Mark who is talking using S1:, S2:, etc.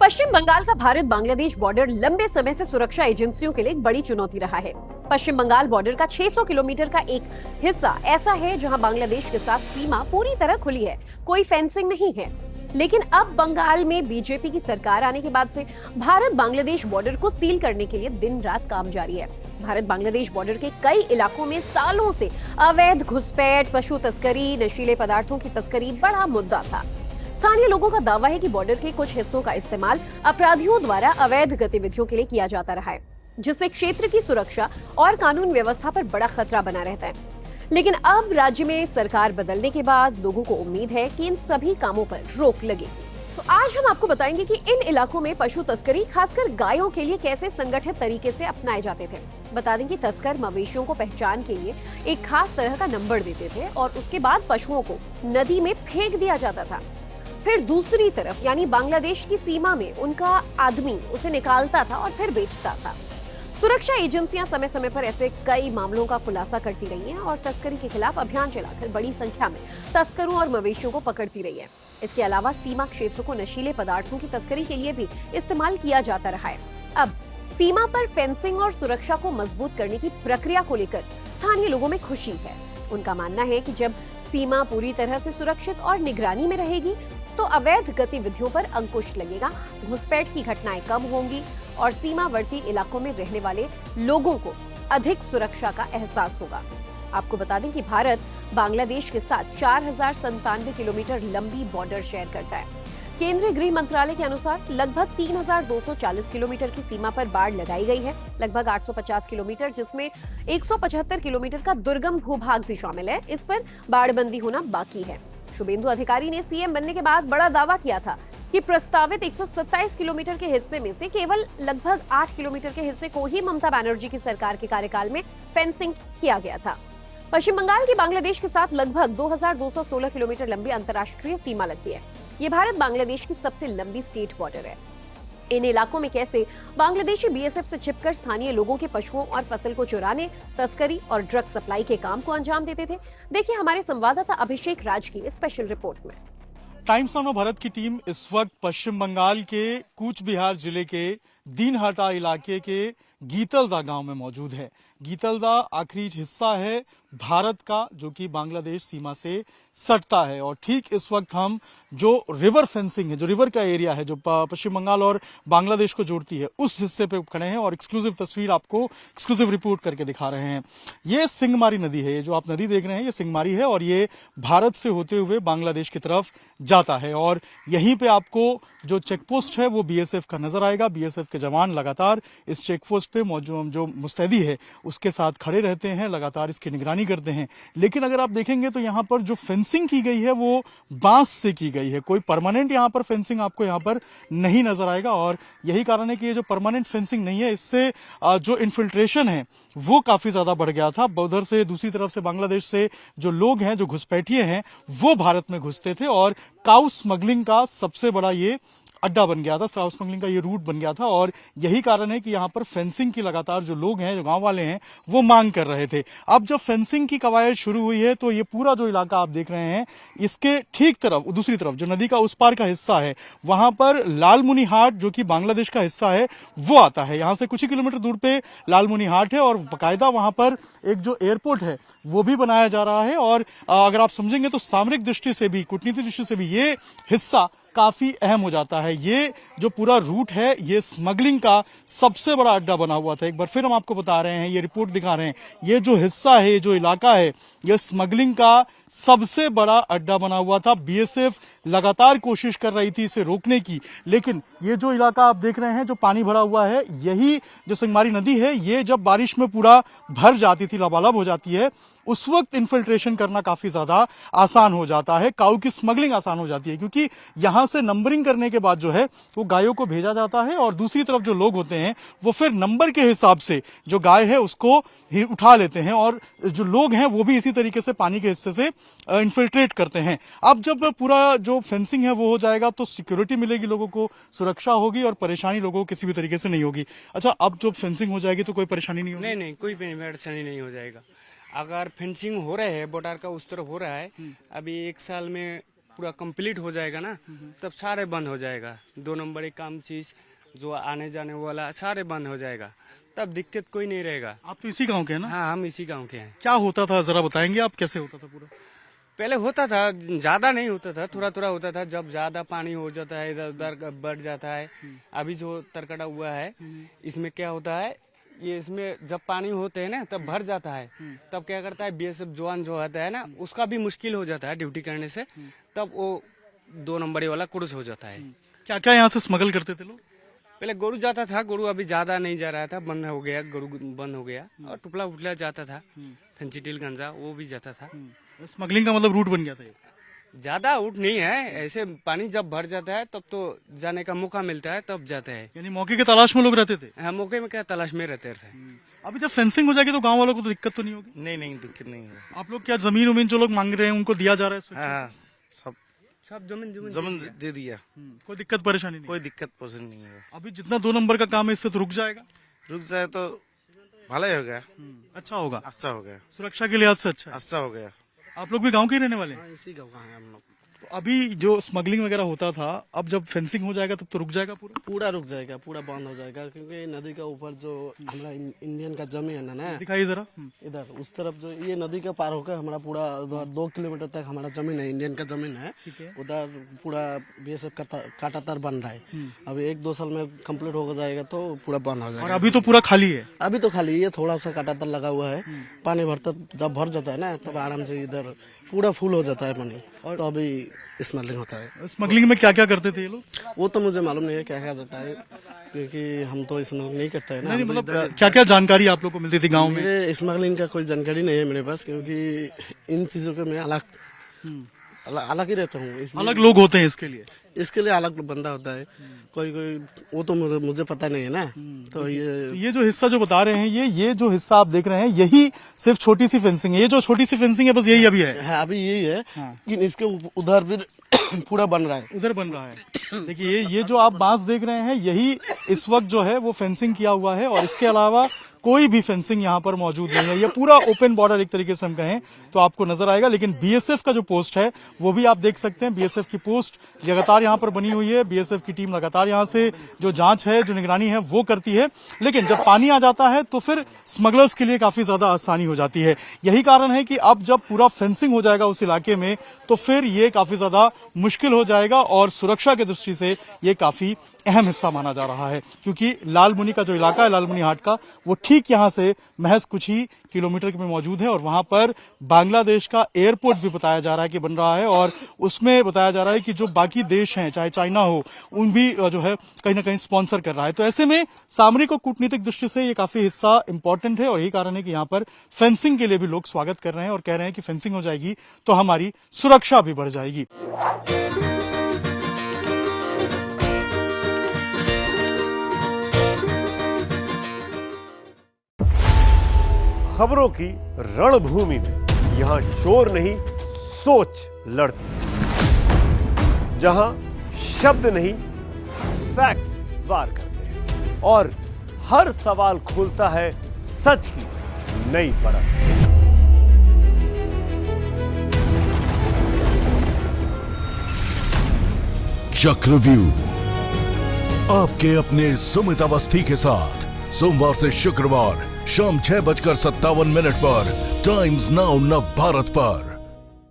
S1: पश्चिम बंगाल का भारत बांग्लादेश बॉर्डर लंबे समय से सुरक्षा एजेंसियों के लिए एक बड़ी चुनौती रहा है। पश्चिम बंगाल बॉर्डर का 600 किलोमीटर का एक हिस्सा ऐसा है जहां बांग्लादेश के साथ सीमा पूरी तरह खुली है, कोई फेंसिंग नहीं है। लेकिन अब बंगाल में बीजेपी की सरकार आने के बाद से भारत बांग्लादेश बॉर्डर को सील करने के लिए दिन रात काम जारी है। भारत बांग्लादेश बॉर्डर के कई इलाकों में सालों से अवैध घुसपैठ, पशु तस्करी, नशीले पदार्थों की तस्करी बड़ा मुद्दा था। स्थानीय लोगों का दावा है कि बॉर्डर के कुछ हिस्सों का इस्तेमाल अपराधियों द्वारा अवैध गतिविधियों के लिए किया जाता रहा है, जिससे क्षेत्र की सुरक्षा और कानून व्यवस्था पर बड़ा खतरा बना रहता है। लेकिन अब राज्य में सरकार बदलने के बाद लोगों को उम्मीद है कि इन सभी कामों पर रोक लगेगी। तो आज हम आपको बताएंगे कि इन इलाकों में पशु तस्करी खासकर गायों के लिए कैसे संगठित तरीके से अपनाए जाते थे। बता दें कि तस्कर मवेशियों को पहचान के लिए एक खास तरह का नंबर देते थे और उसके बाद पशुओं को नदी में फेंक दिया जाता था। फिर दूसरी तरफ यानी बांग्लादेश की सीमा में उनका आदमी उसे निकालता था और फिर बेचता था। सुरक्षा एजेंसियां समय समय पर ऐसे कई मामलों का खुलासा करती रही हैं और तस्करी के खिलाफ अभियान चलाकर बड़ी संख्या में तस्करों और मवेशियों को पकड़ती रही है। इसके अलावा सीमा क्षेत्र को नशीले पदार्थों की तस्करी के लिए भी इस्तेमाल किया जाता रहा है। अब सीमा पर फेंसिंग और सुरक्षा को मजबूत करने की प्रक्रिया को लेकर स्थानीय लोगों में खुशी है। उनका मानना है कि जब सीमा पूरी तरह से सुरक्षित और निगरानी में रहेगी तो अवैध गतिविधियों पर अंकुश लगेगा, घुसपैठ की घटनाएं कम होंगी और सीमावर्ती इलाकों में रहने वाले लोगों को अधिक सुरक्षा का एहसास होगा। आपको बता दें कि भारत बांग्लादेश के साथ 4097 किलोमीटर लंबी बॉर्डर शेयर करता है। केंद्रीय गृह मंत्रालय के अनुसार लगभग 3240 किलोमीटर की सीमा पर बाड़ लगाई गई है। लगभग 850 किलोमीटर, जिसमें 175 किलोमीटर का दुर्गम भूभाग भी शामिल है, इस पर बाड़बंदी होना बाकी है। शुभेंदु अधिकारी ने सीएम बनने के बाद बड़ा दावा किया था कि प्रस्तावित 127 किलोमीटर के हिस्से में से केवल लगभग 8 किलोमीटर के हिस्से को ही ममता बनर्जी की सरकार के कार्यकाल में फेंसिंग किया गया था। पश्चिम बंगाल की बांग्लादेश के साथ लगभग 2216 किलोमीटर लंबी अंतर्राष्ट्रीय सीमा लगती है। ये भारत बांग्लादेश की सबसे लंबी स्टेट बॉर्डर है। इन इलाकों में कैसे बांग्लादेशी बीएसएफ से छिपकर स्थानीय लोगों के पशुओं और फसल को चुराने, तस्करी और ड्रग सप्लाई के काम को अंजाम देते थे, देखिए हमारे संवाददाता अभिषेक राज की स्पेशल रिपोर्ट में।
S2: टाइम्स ऑफ भारत की टीम इस वक्त पश्चिम बंगाल के कूच बिहार जिले के दीनहाटा इलाके के गीतलदा गांव में मौजूद है। गीतलदा आखिरी हिस्सा है भारत का जो कि बांग्लादेश सीमा से सटता है और ठीक इस वक्त हम जो रिवर फेंसिंग है, जो रिवर का एरिया है जो पश्चिम बंगाल और बांग्लादेश को जोड़ती है, उस हिस्से पे खड़े हैं और एक्सक्लूसिव तस्वीर आपको एक्सक्लूसिव रिपोर्ट करके दिखा रहे हैं। ये सिंगमारी नदी है, ये जो आप नदी देख रहे हैं ये सिंगमारी है और ये भारत से होते हुए बांग्लादेश की तरफ जाता है और यहीं पे आपको जो चेकपोस्ट है वो बीएसएफ का नजर आएगा। बीएसएफ के जवान लगातार इस चेकपोस्ट पे मौजूद जो मुस्तैदी है उसके साथ खड़े रहते हैं, लगातार इसकी निगरानी करते हैं। लेकिन अगर आप देखेंगे तो यहाँ पर जो फेंसिंग की गई है वो बांस से की गई है, कोई परमानेंट यहाँ पर फेंसिंग आपको यहाँ पर नहीं नजर आएगा और यही कारण है कि ये जो परमानेंट फेंसिंग नहीं है इससे जो इन्फिल्ट्रेशन है वो काफी ज्यादा बढ़ गया था। उधर से दूसरी तरफ से बांग्लादेश से जो लोग हैं, जो घुसपैठिए हैं, वो भारत में घुसते थे और काउ स्मगलिंग का सबसे बड़ा ये अड्डा बन गया था, काउ स्मगलिंग का ये रूट बन गया था और यही कारण है कि यहाँ पर फेंसिंग की लगातार जो लोग हैं, जो गांव वाले हैं, वो मांग कर रहे थे। अब जब फेंसिंग की कवायद शुरू हुई है तो ये पूरा जो इलाका आप देख रहे हैं इसके ठीक तरफ, दूसरी तरफ जो नदी का उस पार का हिस्सा है वहां पर लालमुनी हाट जो कि बांग्लादेश का हिस्सा है वो आता है। यहाँ से कुछ ही किलोमीटर दूर पे लालमुनी हाट है और बाकायदा वहां पर एक जो एयरपोर्ट है वो भी बनाया जा रहा है और अगर आप समझेंगे तो सामरिक दृष्टि से भी, कूटनीतिक दृष्टि से भी ये हिस्सा काफी अहम हो जाता है। ये जो पूरा रूट है ये स्मगलिंग का सबसे बड़ा अड्डा बना हुआ था। एक बार फिर हम आपको बता रहे हैं, ये रिपोर्ट दिखा रहे हैं, ये जो हिस्सा है, ये जो इलाका है, ये स्मगलिंग का सबसे बड़ा अड्डा बना हुआ था। बीएसएफ लगातार कोशिश कर रही थी इसे रोकने की, लेकिन ये जो इलाका आप देख रहे हैं जो पानी भरा हुआ है, यही जो सिंगमारी नदी है, ये जब बारिश में पूरा भर जाती थी, लबालब हो जाती है, उस वक्त इन्फिल्ट्रेशन करना काफी ज्यादा आसान हो जाता है, काऊ की स्मगलिंग आसान हो जाती है क्योंकि यहां से नंबरिंग करने के बाद जो है वो गायों को भेजा जाता है और दूसरी तरफ जो लोग होते हैं वो फिर नंबर के हिसाब से जो गाय है उसको ही उठा लेते हैं और जो लोग हैं वो भी इसी तरीके से पानी के हिस्से से इन्फिल्ट्रेट करते हैं। अब जब पूरा जो फेंसिंग है वो हो जाएगा तो सिक्योरिटी मिलेगी, लोगों को सुरक्षा होगी और परेशानी लोगों को किसी भी तरीके से नहीं होगी। अच्छा, अब जब फेंसिंग हो जाएगी तो कोई परेशानी नहीं होगी?
S3: नहीं, कोई परेशानी नहीं हो जाएगा। अगर फेंसिंग हो रहा है, बॉर्डर का उस तरफ हो रहा है, अभी एक साल में पूरा कंप्लीट हो जाएगा ना, तब सारे बंद हो जाएगा। 2 नंबर एक काम चीज जो आने जाने वाला सारे बंद हो जाएगा, तब दिक्कत कोई नहीं रहेगा।
S2: आप तो इसी गांव के हैं ना?
S3: हाँ, हम इसी गांव के हैं।
S2: क्या होता था जरा बताएंगे आप, कैसे होता था पूरा?
S3: पहले होता था, ज्यादा नहीं होता था, थोड़ा थोड़ा होता था। जब ज्यादा पानी हो जाता है, इधर उधर बढ़ जाता है। अभी जो तरकड़ा हुआ है, इसमें क्या होता है, ये इसमें जब पानी होते हैं ना, तब भर जाता है। तब क्या करता है, बीएसएफ जवान जो आता है ना, उसका भी मुश्किल हो जाता है ड्यूटी करने से। तब वो 2 नंबर वाला क्रूज हो जाता है।
S2: क्या क्या यहाँ से स्मगल करते थे लोग?
S3: पहले गोरू जाता था, गोरू अभी ज्यादा नहीं जा रहा था, बंद हो गया, गोरू बंद हो गया। और टुपला उठला जाता था, फंचिटिल गंजा वो भी जाता था।
S2: स्मगलिंग का मतलब रूट बन गया था ये?
S3: ज्यादा आउट नहीं है, ऐसे पानी जब भर जाता है तब तो जाने का मौका मिलता है, तब जाते हैं।
S2: यानी मौके की तलाश में लोग रहते थे?
S3: हाँ, मौके में क्या तलाश में रहते थे।
S2: अभी जब फेंसिंग हो जाएगी तो गांव वालों को तो दिक्कत तो नहीं होगी?
S4: नहीं दिक्कत नहीं है।
S2: आप लोग क्या जमीन उमीन जो लोग मांग रहे हैं उनको दिया जा रहा है?
S4: हाँ,
S3: सब जमीन
S4: जमीन दे दिया,
S2: कोई दिक्कत परेशानी नहीं?
S4: कोई दिक्कत पसंद नहीं है।
S2: अभी जितना 2 नंबर का काम है इससे तो रुक जाएगा?
S4: रुक जाए तो भला ही हो गया,
S2: अच्छा होगा,
S4: अच्छा हो गया,
S2: सुरक्षा के लिहाज से अच्छा है।
S4: अच्छा हो गया।
S2: आप लोग भी गांव के ही रहने वाले हैं?
S4: इसी गाँव का है हम लोग।
S2: तो अभी जो स्मगलिंग वगैरह होता था, अब जब फेंसिंग हो जाएगा तब तो रुक जाएगा पूरा?
S5: पूरा रुक जाएगा, पूरा बंद हो जाएगा, क्योंकि नदी के ऊपर जो हमारा इंडियन का जमीन है ना,
S2: दिखाइए जरा।
S5: इधर उस तरफ जो ये नदी के पार होकर हमारा पूरा उधर 2 किलोमीटर तक हमारा जमीन है, इंडियन का जमीन है। उधर पूरा बीएसएफ का काटातार बन रहा है। अभी 1-2 साल में कंप्लीट हो जाएगा तो पूरा बंद हो
S2: और
S5: जाएगा।
S2: अभी तो पूरा खाली है?
S5: अभी तो खाली ये थोड़ा सा काटातार लगा हुआ है। पानी भरता जब भर जाता है ना, तब आराम से इधर पूरा फुल हो जाता है पानी, तो अभी स्मगलिंग होता है।
S2: स्मगलिंग में क्या क्या करते थे ये लोग?
S5: वो तो मुझे मालूम नहीं है क्या क्या जाता है, क्योंकि हम तो स्मगलिंग नहीं करते हैं ना।
S2: नहीं,
S5: हम तो
S2: मतलब क्या क्या जानकारी आप लोग को मिलती थी गांव में?
S5: मेरे स्मगलिंग का कोई जानकारी नहीं है मेरे पास, क्योंकि इन चीजों के मैं अलग ही रहता हूँ।
S2: अलग लोग होते हैं इसके लिए?
S5: इसके लिए अलग बंदा होता है, कोई वो तो मुझे पता नहीं है ना। तो
S2: ये जो हिस्सा जो बता रहे हैं, ये जो हिस्सा आप देख रहे हैं, यही सिर्फ छोटी सी फेंसिंग है। ये जो छोटी सी फेंसिंग है बस यही अभी है?
S5: अभी यही है, लेकिन इसके उधर भी पूरा बन रहा है।
S2: उधर बन रहा है। देखिए ये जो आप बांस देख रहे हैं, यही इस वक्त जो है वो फेंसिंग किया हुआ है, और इसके अलावा कोई भी फेंसिंग यहाँ पर मौजूद नहीं है। ये पूरा ओपन बॉर्डर एक तरीके से हम कहें तो आपको नजर आएगा। लेकिन बीएसएफ का जो पोस्ट है वो भी आप देख सकते हैं। बीएसएफ की पोस्ट लगातार यहाँ पर बनी हुई है। बीएसएफ की टीम लगातार यहाँ से जो जांच है, जो निगरानी है वो करती है। लेकिन जब पानी आ जाता है तो फिर स्मगलर्स के लिए काफी ज्यादा आसानी हो जाती है। यही कारण है कि अब जब पूरा फेंसिंग हो जाएगा उस इलाके में तो फिर ये काफी ज्यादा मुश्किल हो जाएगा, और सुरक्षा की दृष्टि से ये काफी अहम हिस्सा माना जा रहा है। क्योंकि लालमुनी का जो इलाका है, लालमुनी हाट का, वो ठीक यहाँ से महज कुछ ही किलोमीटर में मौजूद है, और वहां पर बांग्लादेश का एयरपोर्ट भी बताया जा रहा है कि बन रहा है। और उसमें बताया जा रहा है कि जो बाकी देश हैं, चाहे चाइना हो, उन भी जो है कहीं ना कहीं स्पॉन्सर कर रहा है। तो ऐसे में सामरिक और कूटनीतिक दृष्टि से ये काफी हिस्सा इंपॉर्टेंट है, और यही कारण है कि यहाँ पर फेंसिंग के लिए भी लोग स्वागत कर रहे हैं और कह रहे हैं कि फेंसिंग हो जाएगी तो हमारी सुरक्षा भी बढ़ जाएगी।
S6: खबरों की रणभूमि में यहां शोर नहीं, सोच लड़ती है। जहां शब्द नहीं, फैक्ट्स वार करते हैं, और हर सवाल खोलता है सच की नई परत।
S7: चक्रव्यूह आपके अपने सुमित अवस्थी के साथ सोमवार से शुक्रवार शाम 6:57 पर टाइम्स नाउ नव भारत पर।